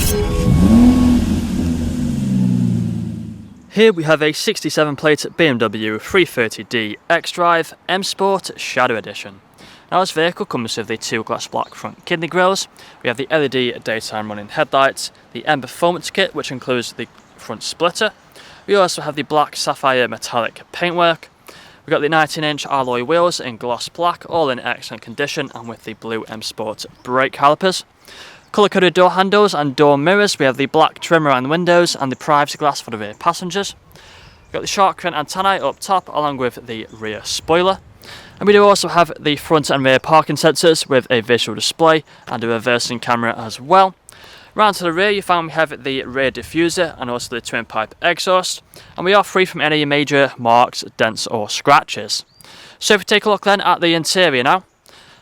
Here we have a 67 plate BMW 330d XDRIVE M Sport Shadow Edition. Now this vehicle comes with the 2 glass black front kidney grills, we have the LED daytime running headlights, the M Performance kit which includes the front splitter, we also have the black sapphire metallic paintwork, we've got the 19-inch alloy wheels in gloss black, all in excellent condition and with the blue M Sport brake calipers. Colour-coded door handles and door mirrors, we have the black trim around the windows and the privacy glass for the rear passengers. We've got the shark fin antennae up top along with the rear spoiler. And we do also have the front and rear parking sensors with a visual display and a reversing camera as well. Round to the rear you find we have the rear diffuser and also the twin pipe exhaust, and we are free from any major marks, dents or scratches. So if we take a look then at the interior now.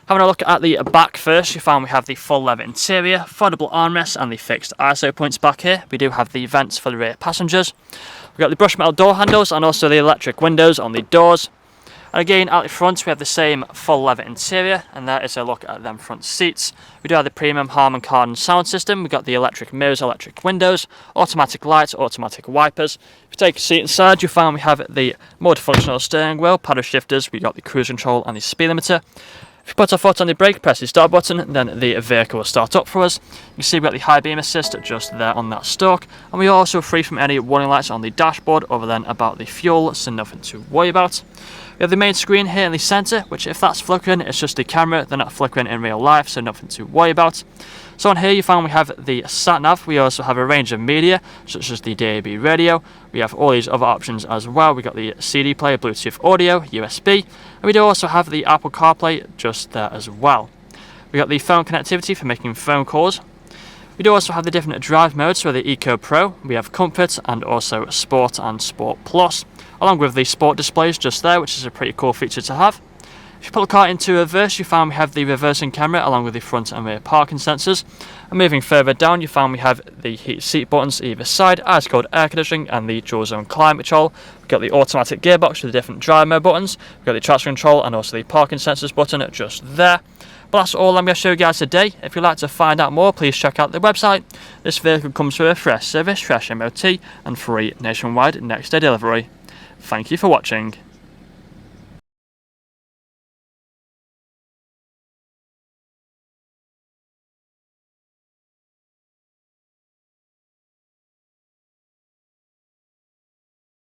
Having a look at the back first, you find we have the full leather interior, foldable armrests and the fixed ISO points back here. We do have the vents for the rear passengers. We've got the brushed metal door handles and also the electric windows on the doors. And again out the front we have the same full leather interior, and there is a look at them front seats. We do have the premium Harman Kardon sound system, we've got the electric mirrors, electric windows, automatic lights, automatic wipers. If you take a seat inside you find we have the multifunctional steering wheel, paddle shifters, we've got the cruise control and the speed limiter. If you put our foot on the brake, press the start button, then the vehicle will start up for us. You can see we've got the high beam assist just there on that stalk, and we are also free from any warning lights on the dashboard other than about the fuel, so nothing to worry about. We have the main screen here in the centre, which if that's flickering, it's just the camera, they're not flickering in real life, so nothing to worry about. So on here you find we have the sat-nav, we also have a range of media, such as the DAB radio, we have all these other options as well, we got the CD player, Bluetooth audio, USB, and we do also have the Apple CarPlay just there as well. We got the phone connectivity for making phone calls. We do also have the different drive modes, so the Eco Pro, we have Comfort and also Sport and Sport Plus, along with the Sport displays just there, which is a pretty cool feature to have. If you put the car into reverse, you find we have the reversing camera along with the front and rear parking sensors. And moving further down, you find we have the heat seat buttons either side, ice cold air conditioning and the dual zone climate control. We've got the automatic gearbox with the different drive mode buttons. We've got the traction control and also the parking sensors button just there. But that's all I'm going to show you guys today. If you'd like to find out more, please check out the website. This vehicle comes with a fresh service, fresh MOT and free nationwide next day delivery. Thank you for watching.